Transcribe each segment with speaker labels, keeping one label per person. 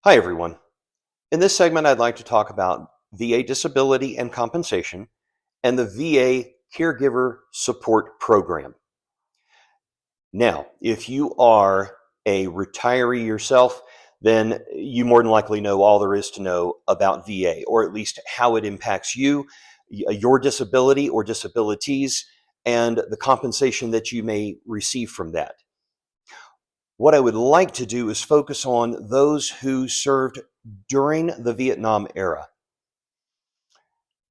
Speaker 1: Hi, everyone. In this segment, I'd like to talk about VA disability and compensation and the VA Caregiver Support Program. Now, if you are a retiree yourself, then you more than likely know all there is to know about VA, or at least how it impacts you, your disability or disabilities, and the compensation that you may receive from that. What I would like to do is focus on those who served during the Vietnam era.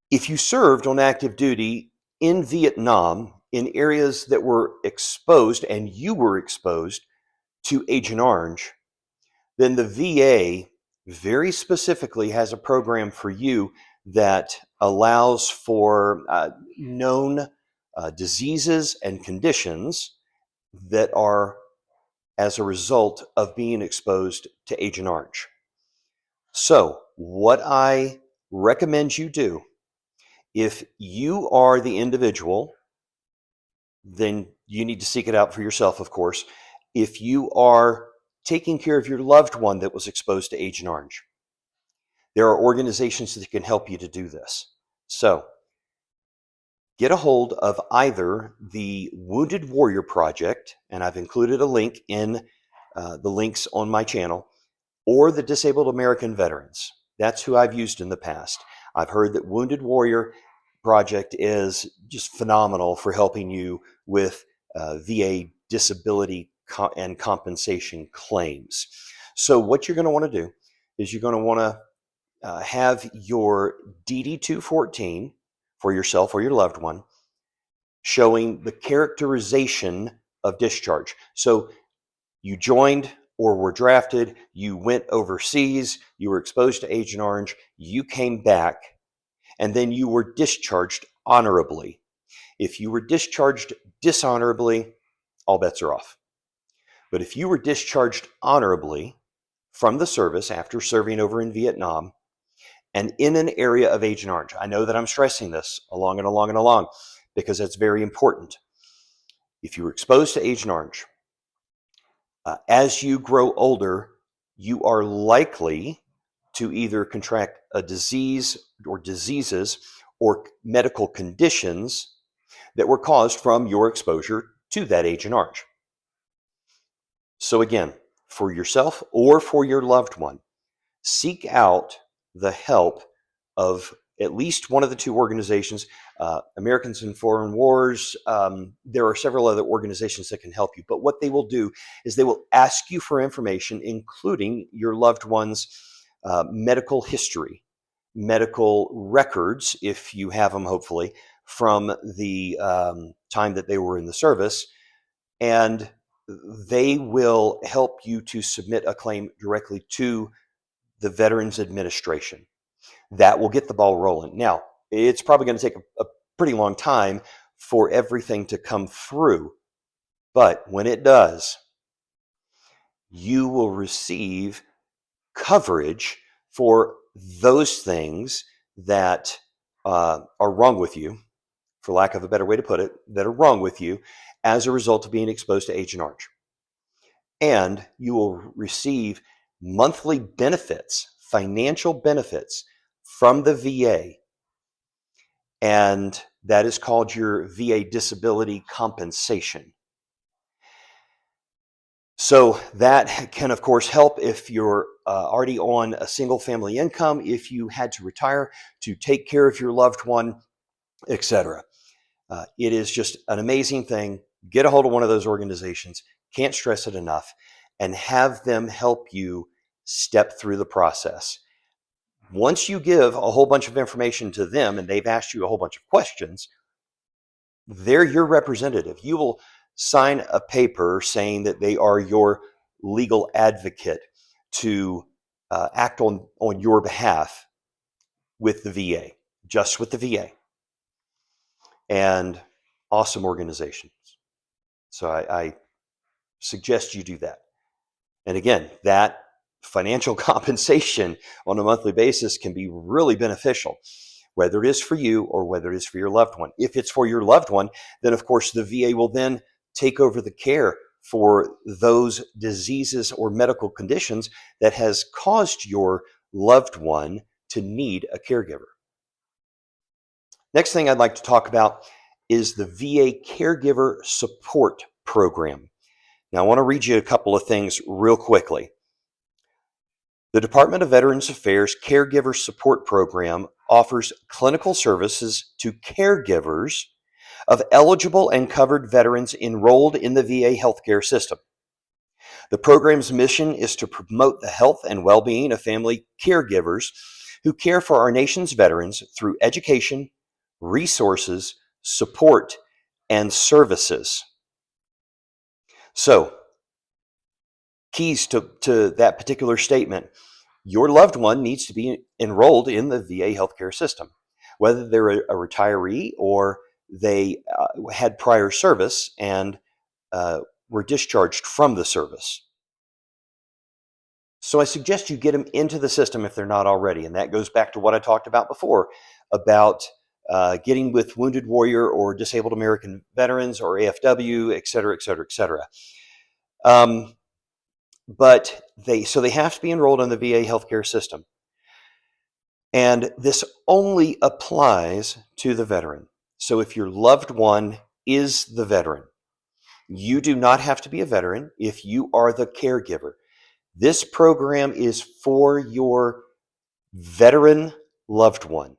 Speaker 1: If you served on active duty in Vietnam in areas that were exposed and you were exposed to Agent Orange, then the VA very specifically has a program for you that allows for known diseases and conditions that are as a result of being exposed to Agent Orange. So, what I recommend you do, if you are the individual, then you need to seek it out for yourself, of course. If you are taking care of your loved one that was exposed to Agent Orange, there are organizations that can help you to do this. So, get a hold of either the Wounded Warrior Project, and I've included a link in the links on my channel, or the Disabled American Veterans. That's who I've used in the past. I've heard that Wounded Warrior Project is just phenomenal for helping you with VA disability and compensation claims. So what you're going to want to do is you're going to want to have your DD-214 for yourself or your loved one showing the characterization of discharge. So you joined or were drafted, you went overseas, you were exposed to Agent Orange, you came back, and then you were discharged honorably. If you were discharged dishonorably, all bets are off. But if you were discharged honorably from the service after serving over in Vietnam and in an area of Agent Orange, I know that I'm stressing this along and along and along because that's very important. If you were exposed to Agent Orange, as you grow older, you are likely to either contract a disease or diseases or medical conditions that were caused from your exposure to that Agent Orange. So again, for yourself or for your loved one, seek out the help of at least one of the two organizations, Americans in Foreign Wars. There are several other organizations that can help you. But what they will do is they will ask you for information, including your loved one's medical history, medical records, if you have them, hopefully, from the time that they were in the service. And they will help you to submit a claim directly to the Veterans Administration. That will get the ball rolling. Now, it's probably going to take a pretty long time for everything to come through. But when it does, you will receive coverage for those things that are wrong with you, for lack of a better way to put it, that are wrong with you as a result of being exposed to Agent Orange. And you will receive monthly benefits, financial benefits from the VA, and that is called your VA disability compensation. So that can, of course, help if you're already on a single family income, if you had to retire to take care of your loved one, etc. It is just an amazing thing. Get a hold of one of those organizations, can't stress it enough, and have them help you step through the process. Once you give a whole bunch of information to them and they've asked you a whole bunch of questions, they're your representative. You will sign a paper saying that they are your legal advocate to act on your behalf with the VA, just with the VA. And awesome organizations. So I suggest you do that. And again, that financial compensation on a monthly basis can be really beneficial, whether it is for you or whether it is for your loved one. If it's for your loved one, then of course the VA will then take over the care for those diseases or medical conditions that has caused your loved one to need a caregiver. Next thing I'd like to talk about is the VA Caregiver Support Program. Now, I want to read you a couple of things real quickly. The Department of Veterans Affairs Caregiver Support Program offers clinical services to caregivers of eligible and covered veterans enrolled in the VA healthcare system. The program's mission is to promote the health and well-being of family caregivers who care for our nation's veterans through education, resources, support, and services. So, keys to that particular statement. Your loved one needs to be enrolled in the VA healthcare system, whether they're a retiree or they had prior service and were discharged from the service. So I suggest you get them into the system if they're not already. And that goes back to what I talked about before about getting with Wounded Warrior or Disabled American Veterans or AFW, et cetera, et cetera, et cetera. But they have to be enrolled in the VA healthcare system. And this only applies to the veteran. So if your loved one is the veteran, you do not have to be a veteran if you are the caregiver. This program is for your veteran loved one.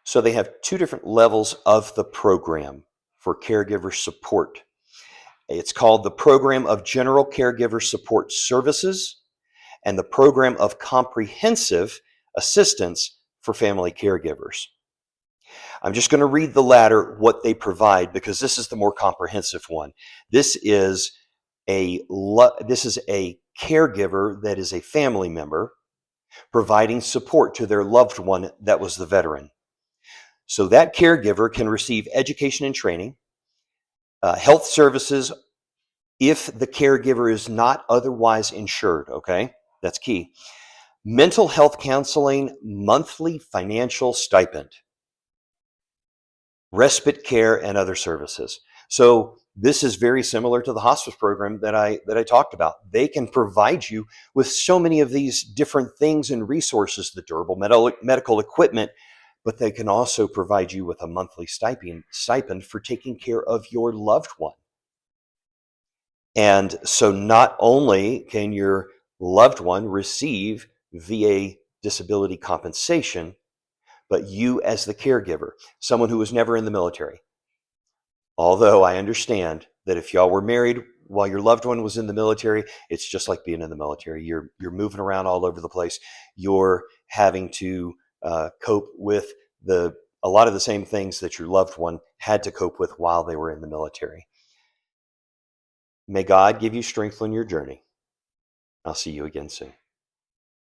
Speaker 1: So they have two different levels of the program for caregiver support. It's called the Program of General Caregiver Support Services and the Program of Comprehensive Assistance for Family Caregivers. I'm just going to read the latter, what they provide, because this is the more comprehensive one. This is a caregiver that is a family member providing support to their loved one that was the veteran. So that caregiver can receive education and training, health services if the caregiver is not otherwise insured, okay? That's key. Mental health counseling, monthly financial stipend, respite care, and other services. So this is very similar to the hospice program that I talked about. They can provide you with so many of these different things and resources, the durable medical equipment, but they can also provide you with a monthly stipend for taking care of your loved one. And so not only can your loved one receive VA disability compensation, but you as the caregiver, someone who was never in the military. Although I understand that if y'all were married while your loved one was in the military, it's just like being in the military. You're moving around all over the place. You're having to cope with a lot of the same things that your loved one had to cope with while they were in the military. May God give you strength on your journey. I'll see you again soon.